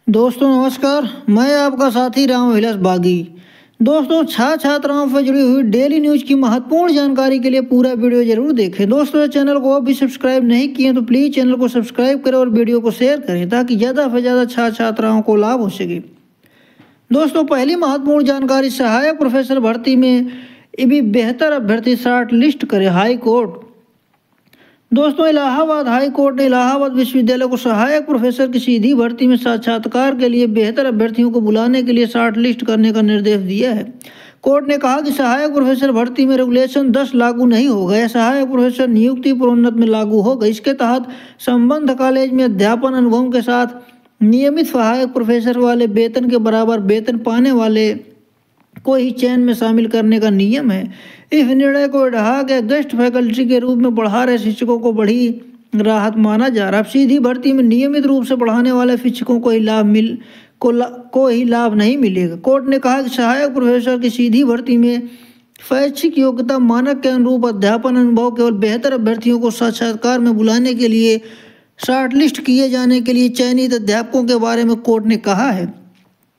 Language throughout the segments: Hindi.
दोस्तों नमस्कार। मैं आपका साथी राम विलास बागी। दोस्तों छात्राओं से जुड़ी हुई डेली न्यूज की महत्वपूर्ण जानकारी के लिए पूरा वीडियो जरूर देखें। दोस्तों चैनल को अभी सब्सक्राइब नहीं किए तो प्लीज़ चैनल को सब्सक्राइब करें और वीडियो को शेयर करें ताकि ज़्यादा से ज़्यादा छात्राओं को लाभ हो सके। दोस्तों पहली महत्वपूर्ण जानकारी, सहायक प्रोफेसर भर्ती में भी बेहतर अभ्यर्थी शॉर्ट लिस्ट करे हाई कोर्ट। दोस्तों इलाहाबाद हाई कोर्ट ने इलाहाबाद विश्वविद्यालय को सहायक प्रोफेसर की सीधी भर्ती में साक्षात्कार के लिए बेहतर अभ्यर्थियों को बुलाने के लिए शॉर्ट लिस्ट करने का निर्देश दिया है। कोर्ट ने कहा कि सहायक प्रोफेसर भर्ती में रेगुलेशन 10 लागू नहीं होगा। यह सहायक प्रोफेसर नियुक्ति प्रोन्नत में लागू होगा। इसके तहत संबद्ध कॉलेज में अध्यापन अनुभव के साथ नियमित सहायक प्रोफेसर वाले वेतन के बराबर वेतन पाने वाले को ही चयन में शामिल करने का नियम है। इस निर्णय को बढ़ा के गेस्ट फैकल्टी के रूप में पढ़ा रहे शिक्षकों को बड़ी राहत माना जा रहा है। सीधी भर्ती में नियमित रूप से पढ़ाने वाले शिक्षकों को ही लाभ नहीं मिलेगा। कोर्ट ने कहा कि सहायक प्रोफेसर की सीधी भर्ती में शैक्षिक योग्यता मानक के अनुरूप अध्यापन अनुभव केवल बेहतर अभ्यर्थियों को साक्षात्कार में बुलाने के लिए शॉर्टलिस्ट किए जाने के लिए चयनित अध्यापकों के बारे में कोर्ट ने कहा है।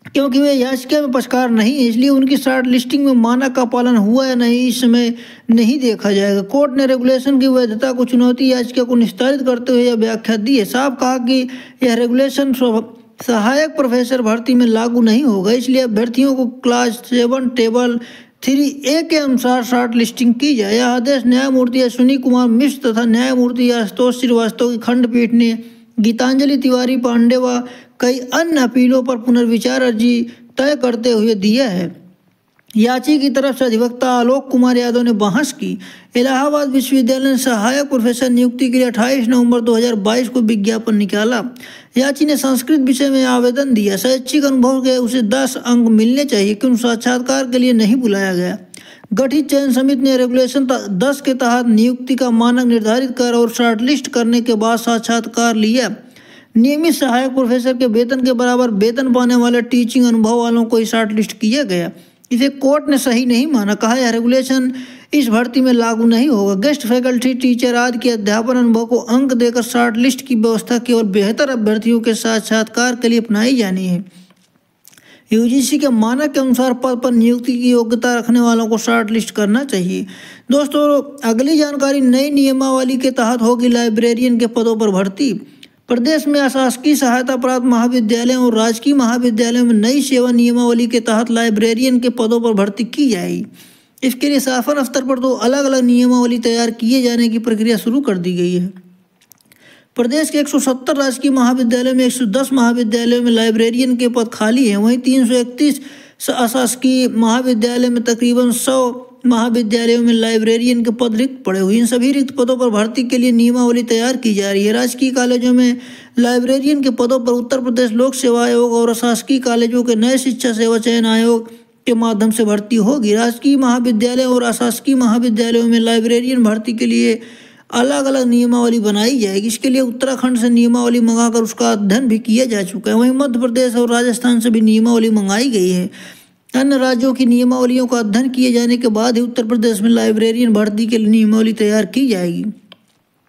क्योंकि वे याचिका में पक्षकार नहीं है, इसलिए उनकी शॉर्ट लिस्टिंग में मानक का पालन हुआ या नहीं इस समय नहीं देखा जाएगा। कोर्ट ने रेगुलेशन की वैधता को चुनौती याचिका को निस्तारित करते हुए यह व्याख्या दी है। साफ कहा कि यह रेगुलेशन सहायक प्रोफेसर भर्ती में लागू नहीं होगा, इसलिए अभ्यर्थियों को क्लास 7 टेबल 3A के अनुसार शॉर्ट लिस्टिंग की जाए। यह आदेश न्यायमूर्ति अश्विनी कुमार मिश्र तथा न्यायमूर्ति आशुतोष श्रीवास्तव की खंडपीठ ने गीतांजलि तिवारी पांडे व कई अन्य अपीलों पर पुनर्विचार अर्जी तय करते हुए दिया है। याची की तरफ से अधिवक्ता आलोक कुमार यादव ने बहस की। इलाहाबाद विश्वविद्यालय ने सहायक प्रोफेसर नियुक्ति के लिए 28 नवंबर 2022 को विज्ञापन निकाला। याची ने संस्कृत विषय में आवेदन दिया। शैक्षिक अनुभव के उसे 10 अंक मिलने चाहिए कि उन साक्षात्कार के लिए नहीं बुलाया गया। गठित चयन समिति ने रेगुलेशन 10 के तहत नियुक्ति का मानक निर्धारित कर और शॉर्टलिस्ट करने के बाद साक्षात्कार लिया। नियमित सहायक प्रोफेसर के वेतन के बराबर वेतन पाने वाले टीचिंग अनुभव वालों को शॉर्टलिस्ट किया गया। इसे कोर्ट ने सही नहीं माना। कहा यह रेगुलेशन इस भर्ती में लागू नहीं होगा। गेस्ट फैकल्टी टीचर आदि के अध्यापन अनुभव को अंक देकर शॉर्टलिस्ट की व्यवस्था केवल बेहतर अभ्यर्थियों के साक्षात्कार के लिए अपनाई जानी है। यूजीसी के मानक के अनुसार पद पर नियुक्ति की योग्यता रखने वालों को शॉर्ट लिस्ट करना चाहिए। दोस्तों अगली जानकारी, नई नियमावली के तहत होगी लाइब्रेरियन के पदों पर भर्ती। प्रदेश में अशासकीय सहायता प्राप्त महाविद्यालयों और राजकीय महाविद्यालयों में नई सेवा नियमावली के तहत लाइब्रेरियन के पदों पर भर्ती की जाएगी। इसके लिए शासन स्तर पर 2 अलग अलग नियमावली तैयार किए जाने की प्रक्रिया शुरू कर दी गई है। प्रदेश के 170 राजकीय महाविद्यालयों में 110 महाविद्यालयों में लाइब्रेरियन के पद खाली हैं। वहीं 331 अशासकीय महाविद्यालय में तकरीबन 100 महाविद्यालयों में लाइब्रेरियन के पद रिक्त पड़े हुए। इन सभी रिक्त पदों पर भर्ती के लिए नियमावली तैयार की जा रही है। राजकीय कॉलेजों में लाइब्रेरियन के पदों पर उत्तर प्रदेश लोक सेवा आयोग और अशासकीय कॉलेजों के नए शिक्षा सेवा चयन आयोग के माध्यम से भर्ती होगी। राजकीय महाविद्यालयों और अशासकीय महाविद्यालयों में लाइब्रेरियन भर्ती के लिए अलग अलग नियमावली बनाई जाएगी। इसके लिए उत्तराखंड से नियमावली मंगाकर उसका अध्ययन भी किया जा चुका है। वहीं मध्य प्रदेश और राजस्थान से भी नियमावली मंगाई गई है। अन्य राज्यों की नियमावलियों का अध्ययन किए जाने के बाद ही उत्तर प्रदेश में लाइब्रेरियन भर्ती के लिए नियमावली तैयार की जाएगी।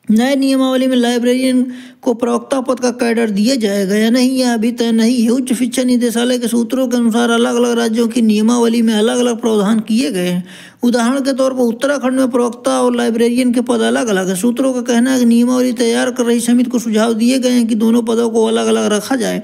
नए नियमावली में लाइब्रेरियन को प्रवक्ता पद का कैडर दिया जाएगा या नहीं, यह अभी तय नहीं है। उच्च शिक्षा निदेशालय के सूत्रों के अनुसार अलग अलग राज्यों की नियमावली में अलग अलग प्रावधान किए गए हैं। उदाहरण के तौर पर उत्तराखंड में प्रवक्ता और लाइब्रेरियन के पद अलग अलग है। सूत्रों का कहना है कि नियमावली तैयार कर रही समिति को सुझाव दिए गए हैं कि दोनों पदों को अलग अलग रखा जाए।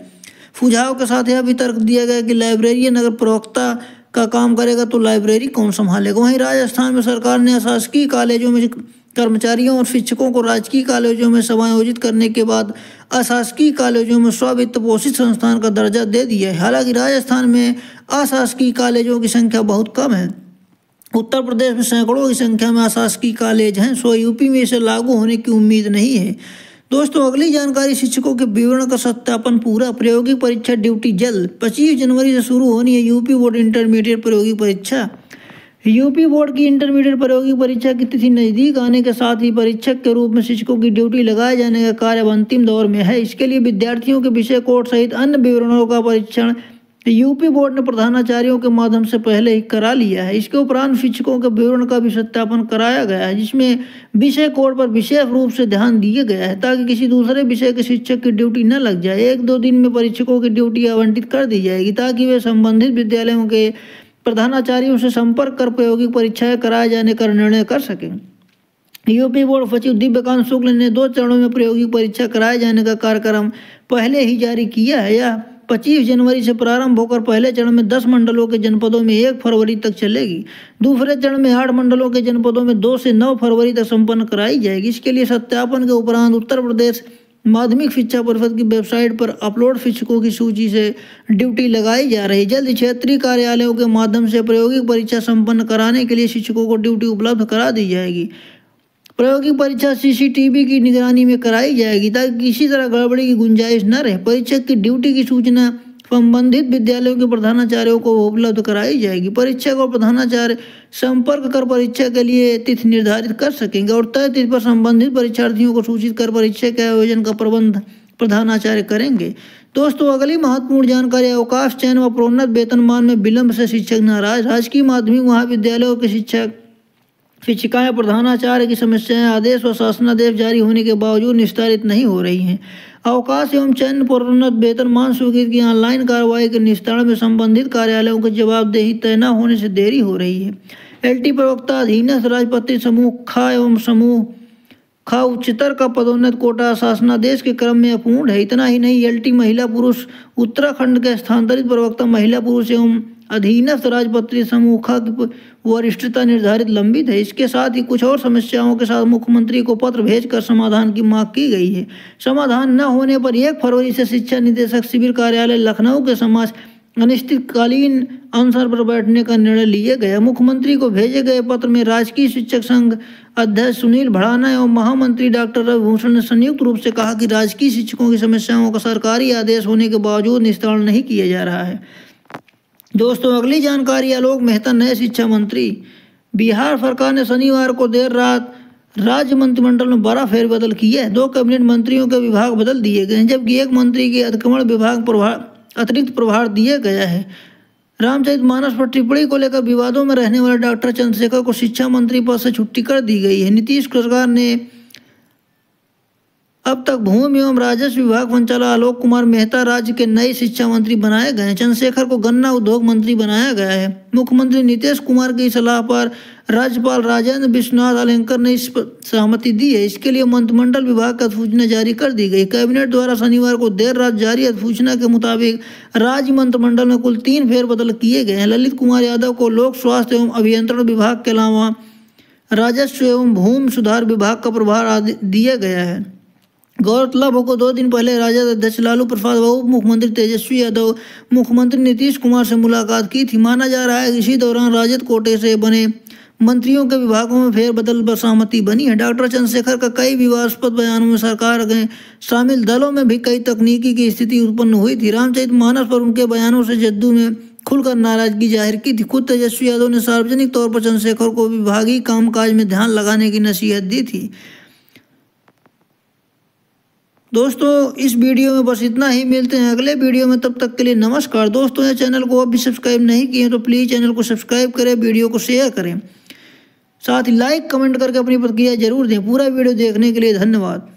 सुझाव के साथ यह भी तर्क दिया गया कि लाइब्रेरियन अगर प्रवक्ता का काम करेगा तो लाइब्रेरी कौन संभालेगा। वहीं राजस्थान में सरकार ने अशासकीय कॉलेजों में कर्मचारियों और शिक्षकों को राजकीय कॉलेजों में समायोजित करने के बाद अशासकीय कॉलेजों में स्व-वित्त पोषित संस्थान का दर्जा दे दिया है। हालांकि राजस्थान में अशासकीय कॉलेजों की संख्या बहुत कम है। उत्तर प्रदेश में सैकड़ों की संख्या में अशासकीय कॉलेज हैं, सो यूपी में इसे लागू होने की उम्मीद नहीं है। दोस्तों अगली जानकारी, शिक्षकों के विवरण का सत्यापन पूरा। प्रायोगिक परीक्षा ड्यूटी जल्द। 25 जनवरी से शुरू होनी है यूपी बोर्ड इंटरमीडिएट प्रायोगिक परीक्षा। यूपी बोर्ड की इंटरमीडिएट प्रायोगिक परीक्षा की तिथि नज़दीक आने के साथ ही परीक्षक के रूप में शिक्षकों की ड्यूटी लगाए जाने का कार्य अब अंतिम दौर में है। इसके लिए विद्यार्थियों के विषय कोड सहित अन्य विवरणों का परीक्षण यूपी बोर्ड ने प्रधानाचार्यों के माध्यम से पहले ही करा लिया है। इसके उपरांत शिक्षकों के विवरण का भी सत्यापन कराया गया है, जिसमें विषय कोड पर विशेष रूप से ध्यान दिया गया है ताकि किसी दूसरे विषय के शिक्षक की ड्यूटी न लग जाए। 1-2 दिन में परीक्षकों की ड्यूटी आवंटित कर दी जाएगी ताकि वे संबंधित विद्यालयों के प्रधानाचार्यों से संपर्क कर प्रायोगिक परीक्षाएं कराए जाने का निर्णय कर सकें। यूपी बोर्ड सचिव दिव्यकांत शुक्ल ने 2 चरणों में प्रायोगिक परीक्षा कराए जाने का कार्यक्रम पहले ही जारी किया है। यह 25 जनवरी से प्रारंभ होकर पहले चरण में 10 मंडलों के जनपदों में 1 फरवरी तक चलेगी। दूसरे चरण में 8 मंडलों के जनपदों में 2 से 9 फरवरी तक संपन्न कराई जाएगी। इसके लिए सत्यापन के उपरांत उत्तर प्रदेश माध्यमिक शिक्षा परिषद की वेबसाइट पर अपलोड शिक्षकों की सूची से ड्यूटी लगाई जा रही है। जल्द क्षेत्रीय कार्यालयों के माध्यम से प्रायोगिक परीक्षा संपन्न कराने के लिए शिक्षकों को ड्यूटी उपलब्ध करा दी जाएगी। प्रायोगिक परीक्षा सीसीटीवी की निगरानी में कराई जाएगी ताकि किसी तरह गड़बड़ी की गुंजाइश न रहे। परीक्षक की ड्यूटी की सूचना संबंधित विद्यालयों के प्रधानाचार्यों को उपलब्ध कराई जाएगी। परीक्षक और प्रधानाचार्य संपर्क कर परीक्षा के लिए तिथि निर्धारित कर सकेंगे और तय तिथि पर संबंधित परीक्षार्थियों को सूचित कर परीक्षा के आयोजन का प्रबंध प्रधानाचार्य करेंगे। दोस्तों, अगली महत्वपूर्ण जानकारी, अवकाश चयन व प्रोन्नत वेतनमान में विलंब से शिक्षक नाराज। राजकीय माध्यमिक महाविद्यालयों के शिक्षिकाएं प्रधानाचार्य की समस्याएं आदेश व शासनादेश जारी होने के बावजूद निस्तारित नहीं हो रही हैं। अवकाश एवं चयन प्रोन्नत वेतनमान स्वीकृति की ऑनलाइन कार्रवाई के निस्तारण में संबंधित कार्यालयों की जवाबदेही तय न होने से देरी हो रही है। एलटी प्रवक्ता, अधीनस्थ राजपत्रित समूह खा एवं समूह खा उच्चतर का पदोन्नत कोटा शासनादेश के क्रम में अपूर्ण है। इतना ही नहीं, एलटी महिला पुरुष उत्तराखंड के स्थानांतरित प्रवक्ता महिला पुरुष एवं अधीनस्थ राजपत्रित समूह खा की वरिष्ठता निर्धारित लंबित है। इसके साथ ही कुछ और समस्याओं के साथ मुख्यमंत्री को पत्र भेजकर समाधान की मांग की गई है। समाधान न होने पर 1 फरवरी से शिक्षा निदेशक शिविर कार्यालय लखनऊ के समक्ष अनिश्चितकालीन अनशन पर बैठने का निर्णय लिया गया। मुख्यमंत्री को भेजे गए पत्र में राजकीय शिक्षक संघ अध्यक्ष सुनील भड़ाना एवं महामंत्री डॉक्टर रविभूषण ने संयुक्त रूप से कहा कि राजकीय शिक्षकों की समस्याओं का सरकारी आदेश होने के बावजूद निस्तारण नहीं किया जा रहा है। दोस्तों, अगली जानकारी, आलोक मेहता नए शिक्षा मंत्री। बिहार सरकार ने शनिवार को देर रात राज्य मंत्रिमंडल में बड़ा फेरबदल किया है। 2 कैबिनेट मंत्रियों के विभाग बदल दिए गए हैं, जबकि 1 मंत्री के अतिक्रमण विभाग अतिरिक्त प्रभार दिया गया है। रामचरितमानस पर टिप्पणी को लेकर विवादों में रहने वाले डॉक्टर चंद्रशेखर को शिक्षा मंत्री पद से छुट्टी कर दी गई है। नीतीश सरकार ने अब तक भूमि एवं राजस्व विभाग संचालक आलोक कुमार मेहता राज्य के नए शिक्षा मंत्री बनाए गए हैं। चंद्रशेखर को गन्ना उद्योग मंत्री बनाया गया है। मुख्यमंत्री नीतीश कुमार की सलाह पर राज्यपाल राजेंद्र विश्वनाथ आलेंकर ने इस पर सहमति दी है। इसके लिए मंत्रिमंडल विभाग की अधिसूचना जारी कर दी गई। कैबिनेट द्वारा शनिवार को देर रात जारी अधिसूचना के मुताबिक राज्य मंत्रिमंडल में कुल 3 फेरबदल किए गए हैं। ललित कुमार यादव को लोक स्वास्थ्य एवं अभियंत्रण विभाग के अलावा राजस्व एवं भूमि सुधार विभाग का प्रभार दिया गया है। गौरतलब हो को 2 दिन पहले राजद अध्यक्ष लालू प्रसाद व उप मुख्यमंत्री तेजस्वी यादव मुख्यमंत्री नीतीश कुमार से मुलाकात की थी। माना जा रहा है कि इसी दौरान राजद कोटे से बने मंत्रियों के विभागों में फेरबदल पर सहमति बनी है। डॉक्टर चंद्रशेखर का कई विवादास्पद बयानों में सरकार के शामिल दलों में भी कई तकनीकी की स्थिति उत्पन्न हुई थी। रामचरितमानस पर उनके बयानों से जदयू में खुलकर नाराजगी जाहिर की थी। खुद तेजस्वी यादव ने सार्वजनिक तौर पर चंद्रशेखर को विभागीय कामकाज में ध्यान लगाने की नसीहत दी थी। दोस्तों, इस वीडियो में बस इतना ही। मिलते हैं अगले वीडियो में, तब तक के लिए नमस्कार। दोस्तों, ये चैनल को अभी सब्सक्राइब नहीं किए तो प्लीज़ चैनल को सब्सक्राइब करें, वीडियो को शेयर करें, साथ ही लाइक कमेंट करके अपनी प्रतिक्रिया जरूर दें। पूरा वीडियो देखने के लिए धन्यवाद।